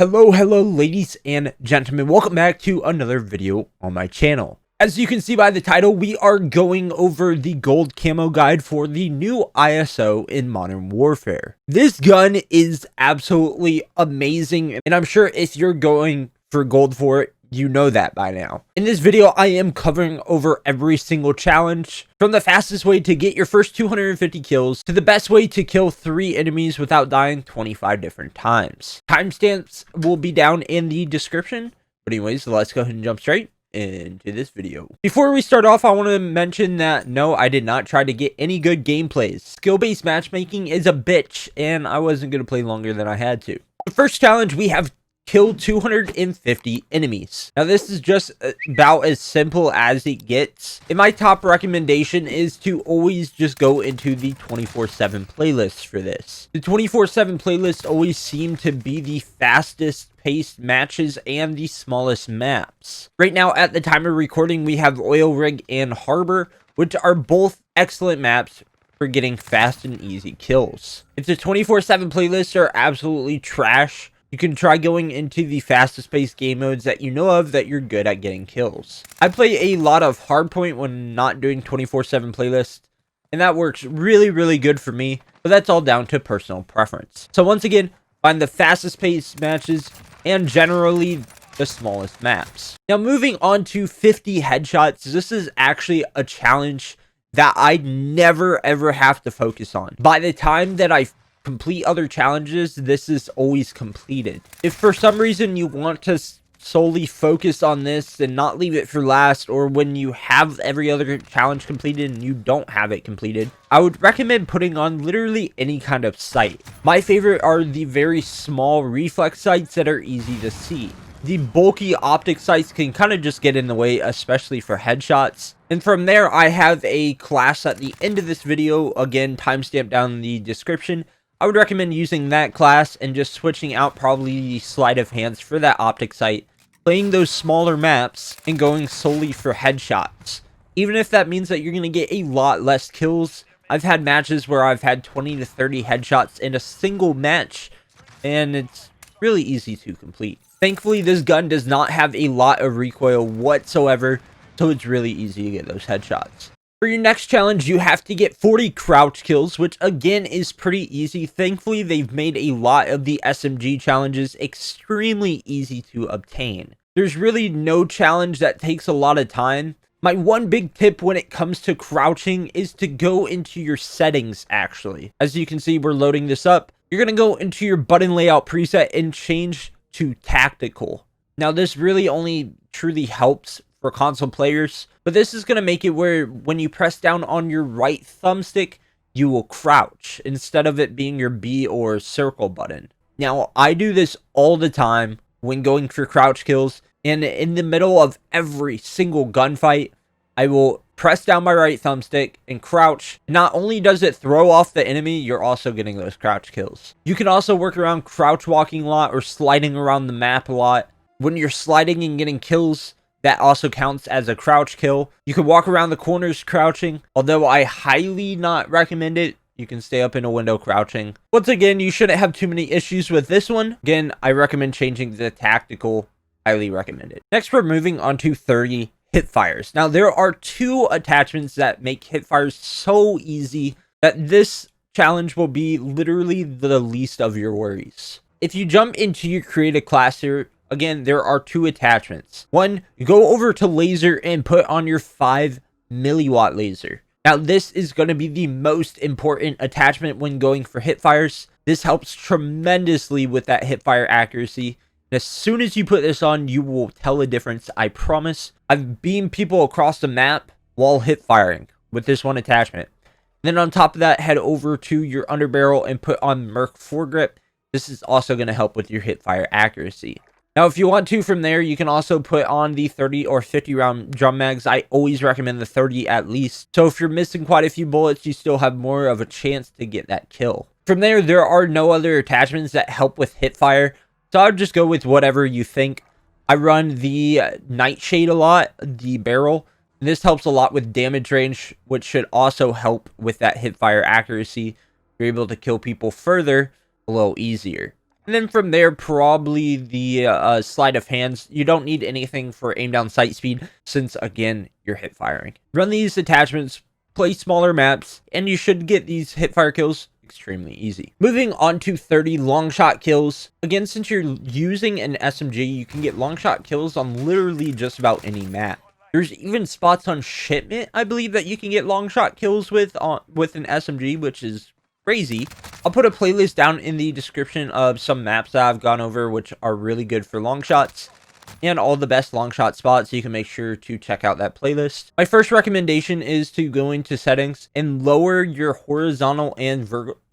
Hello ladies and gentlemen, welcome back to another video on my channel. As you can see by the title, we are going over the gold camo guide for the new ISO in Modern Warfare. This gun is absolutely amazing, and I'm sure if you're going for gold for it, you know that by now. In this video, I am covering over every single challenge, from the fastest way to get your first 250 kills to the best way to kill 3 enemies without dying 25 different times. Timestamps will be down in the description. But anyways, let's go ahead and jump straight into this video. Before we start off, I want to mention that no, I did not try to get any good gameplays. Skill-based matchmaking is a bitch, and I wasn't going to play longer than I had to. The first challenge, we have kill 250 enemies. Now this is just about as simple as it gets, and my top recommendation is to always just go into the 24/7 playlist for this. The 24/7 playlist always seem to be the fastest paced matches and the smallest maps. Right now at the time of recording, we have Oil Rig and Harbor, which are both excellent maps for getting fast and easy kills. If the 24/7 playlists are absolutely trash, you can try going into the fastest paced game modes that you know of that you're good at getting kills. I play a lot of Hardpoint when not doing 24/7 playlists, and that works really good for me, but that's all down to personal preference. So once again, find the fastest paced matches and generally the smallest maps. Now moving on to 50 headshots, this is actually a challenge that I never ever have to focus on. By the time that I complete other challenges, this is always completed. If for some reason you want to solely focus on this and not leave it for last, or when you have every other challenge completed and you don't have it completed, I would recommend putting on literally any kind of sight. My favorite are the very small reflex sights that are easy to see. The bulky optic sights can kind of just get in the way, especially for headshots. And from there, I have a class at the end of this video, again timestamp down in the description. I would recommend using that class and just switching out probably the sleight of hands for that optic sight, playing those smaller maps, and going solely for headshots. Even if that means that you're going to get a lot less kills. I've had matches where I've had 20 to 30 headshots in a single match, and it's really easy to complete. Thankfully, this gun does not have a lot of recoil whatsoever, so it's really easy to get those headshots. For your next challenge, you have to get 40 crouch kills, which again is pretty easy. Thankfully, they've made a lot of the SMG challenges extremely easy to obtain. There's really no challenge that takes a lot of time. My one big tip when it comes to crouching is to go into your settings, actually. As you can see, we're loading this up. You're going to go into your button layout preset and change to tactical. Now, this really only truly helps for console players, but this is going to make it where when you press down on your right thumbstick, you will crouch instead of it being your B or circle button. Now, I do this all the time when going for crouch kills, and in the middle of every single gunfight, I will press down my right thumbstick and crouch. Not only does it throw off the enemy, you're also getting those crouch kills. You can also work around crouch walking a lot or sliding around the map a lot. When you're sliding and getting kills, that also counts as a crouch kill. You can walk around the corners crouching, although I highly not recommend it. You can stay up in a window crouching. Once again, you shouldn't have too many issues with this one. Again, I recommend changing the tactical. Highly recommend it. Next, we're moving on to 30 Hipfires. Now, there are 2 attachments that make Hipfires so easy that this challenge will be literally the least of your worries. If you jump into your creative class here, again, there are 2 attachments. One, you go over to laser and put on your 5 milliwatt laser. Now, this is going to be the most important attachment when going for hipfires. This helps tremendously with that hipfire accuracy. And as soon as you put this on, you will tell a difference, I promise. I've beamed people across the map while hipfiring with this one attachment. Then on top of that, head over to your underbarrel and put on Merc foregrip. This is also going to help with your hipfire accuracy. Now, if you want to, from there, you can also put on the 30 or 50 round drum mags. I always recommend the 30 at least. So if you're missing quite a few bullets, you still have more of a chance to get that kill. From there are no other attachments that help with hipfire. So I would just go with whatever you think. I run the Nightshade a lot, the barrel. This helps a lot with damage range, which should also help with that hipfire accuracy. You're able to kill people further a little easier. And then from there, probably the sleight of hands. You don't need anything for aim down sight speed since, again, you're hip firing. Run these attachments, play smaller maps, and you should get these hip fire kills extremely easy. Moving on to 30 long shot kills. Again, since you're using an SMG, you can get long shot kills on literally just about any map. There's even spots on shipment, I believe, that you can get long shot kills with an SMG, which is crazy. I'll put a playlist down in the description of some maps that I've gone over, which are really good for long shots, and all the best long shot spots, so you can make sure to check out that playlist. My first recommendation is to go into settings and lower your horizontal and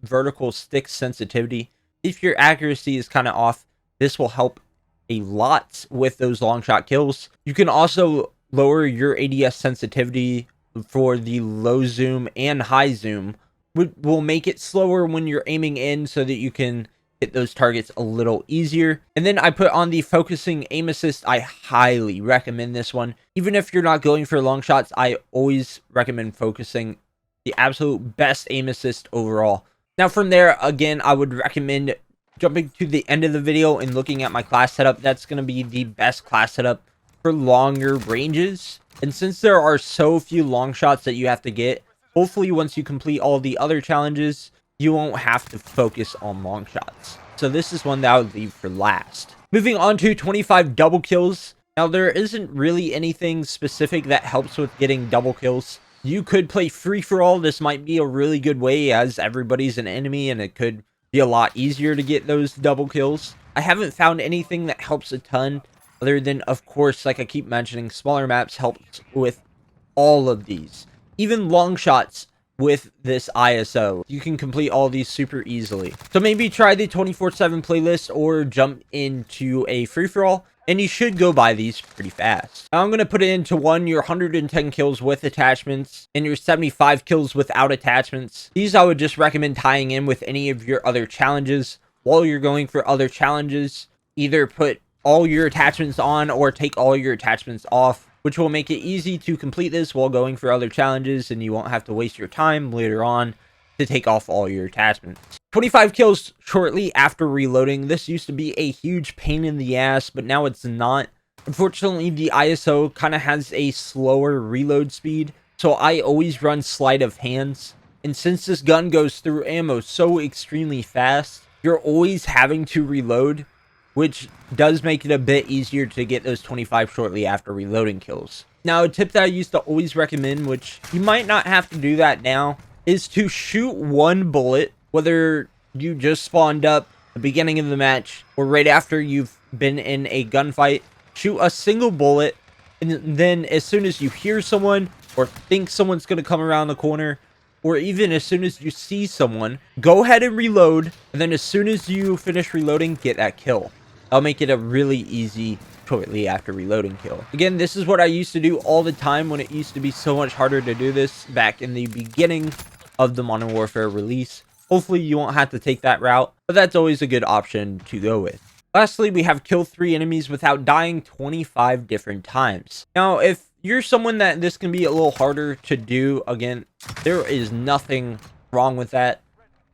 vertical stick sensitivity. If your accuracy is kind of off, this will help a lot with those long shot kills. You can also lower your ADS sensitivity for the low zoom and high zoom, which will make it slower when you're aiming in so that you can hit those targets a little easier. And then I put on the focusing aim assist. I highly recommend this one. Even if you're not going for long shots, I always recommend focusing. The absolute best aim assist overall. Now from there, again, I would recommend jumping to the end of the video and looking at my class setup. That's going to be the best class setup for longer ranges. And since there are so few long shots that you have to get, hopefully once you complete all the other challenges, you won't have to focus on long shots. So this is one that I would leave for last. Moving on to 25 double kills. Now there isn't really anything specific that helps with getting double kills. You could play free-for-all. This might be a really good way, as everybody's an enemy and it could be a lot easier to get those double kills. I haven't found anything that helps a ton, other than, of course, like I keep mentioning, smaller maps helps with all of these. Even long shots with this ISO. You can complete all these super easily. So maybe try the 24/7 playlist or jump into a free-for-all, and you should go by these pretty fast. Now I'm going to put it into one, your 110 kills with attachments and your 75 kills without attachments. These I would just recommend tying in with any of your other challenges. While you're going for other challenges, either put all your attachments on or take all your attachments off, which will make it easy to complete this while going for other challenges, and you won't have to waste your time later on to take off all your attachments. 25 kills shortly after reloading. This used to be a huge pain in the ass, but now it's not. Unfortunately, the ISO kind of has a slower reload speed, so I always run sleight of hands. And since this gun goes through ammo so extremely fast, you're always having to reload, which does make it a bit easier to get those 25 shortly after reloading kills. Now, a tip that I used to always recommend, which you might not have to do that now, is to shoot one bullet, whether you just spawned up at the beginning of the match or right after you've been in a gunfight. Shoot a single bullet, and then as soon as you hear someone or think someone's going to come around the corner, or even as soon as you see someone, go ahead and reload, and then as soon as you finish reloading, get that kill. I'll make it a really easy shortly after reloading kill. Again, this is what I used to do all the time when it used to be so much harder to do this back in the beginning of the Modern Warfare release. Hopefully you won't have to take that route, but that's always a good option to go with. Lastly, we have kill 3 enemies without dying 25 different times. Now, if you're someone that this can be a little harder to do, again, there is nothing wrong with that.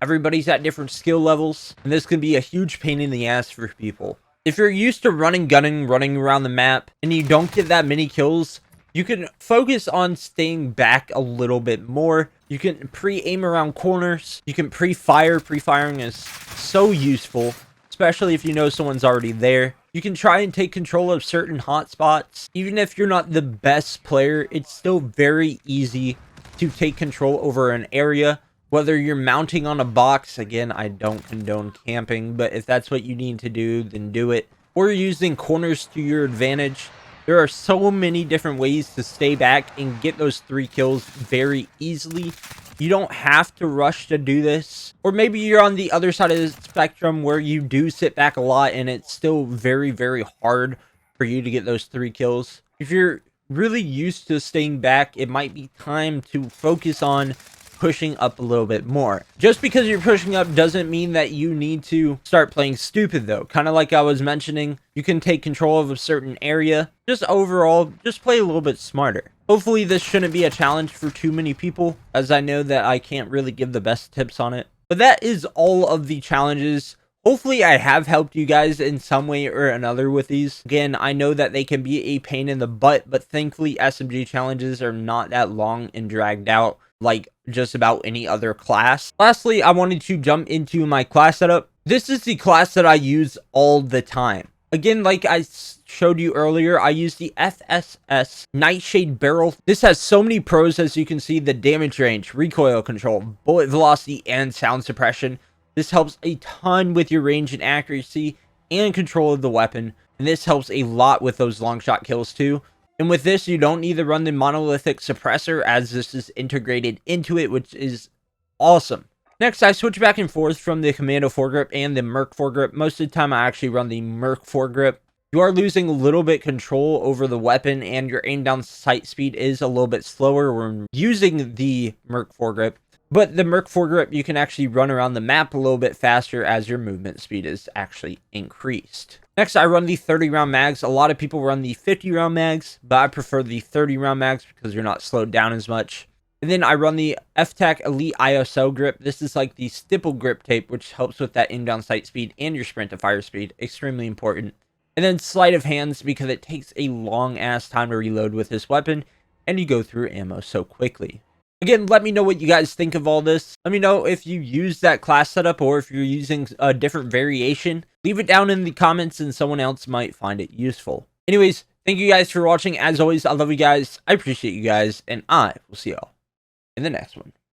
Everybody's at different skill levels, and this can be a huge pain in the ass for people. If you're used to running around the map, and you don't get that many kills, you can focus on staying back a little bit more. You can pre-aim around corners. You can pre-fire. Pre-firing is so useful, especially if you know someone's already there. You can try and take control of certain hotspots. Even if you're not the best player, it's still very easy to take control over an area. Whether you're mounting on a box, again, I don't condone camping, but if that's what you need to do, then do it. Or using corners to your advantage. There are so many different ways to stay back and get those 3 kills very easily. You don't have to rush to do this. Or maybe you're on the other side of the spectrum where you do sit back a lot and it's still very, very hard for you to get those 3 kills. If you're really used to staying back, it might be time to focus on pushing up a little bit more. Just because you're pushing up doesn't mean that you need to start playing stupid though. Kind of like I was mentioning, you can take control of a certain area. Just overall, just play a little bit smarter. Hopefully this shouldn't be a challenge for too many people, as I know that I can't really give the best tips on it. But that is all of the challenges. Hopefully I have helped you guys in some way or another with these. Again, I know that they can be a pain in the butt, but thankfully SMG challenges are not that long and dragged out like just about any other class. Lastly, I wanted to jump into my class setup. This is the class that I use all the time. Again, like I showed you earlier, I use the FSS Nightshade Barrel. This has so many pros, as you can see: the damage range, recoil control, bullet velocity, and sound suppression. This helps a ton with your range and accuracy and control of the weapon, and this helps a lot with those long shot kills too. And with this, you don't need to run the monolithic suppressor, as this is integrated into it, which is awesome. Next, I switch back and forth from the Commando foregrip and the Merc foregrip. Most of the time, I actually run the Merc foregrip. You are losing a little bit control over the weapon, and your aim down sight speed is a little bit slower when using the Merc foregrip. But the Merc foregrip, you can actually run around the map a little bit faster as your movement speed is actually increased. Next, I run the 30 round mags. A lot of people run the 50 round mags, but I prefer the 30 round mags because you're not slowed down as much. And then I run the FTAC Elite ISO grip. This is like the stipple grip tape, which helps with that aim down sight speed and your sprint to fire speed. Extremely important. And then sleight of hands, because it takes a long ass time to reload with this weapon, and you go through ammo so quickly. Again, let me know what you guys think of all this. Let me know if you use that class setup or if you're using a different variation. Leave it down in the comments and someone else might find it useful. Anyways, thank you guys for watching. As always, I love you guys. I appreciate you guys, and I will see y'all in the next one.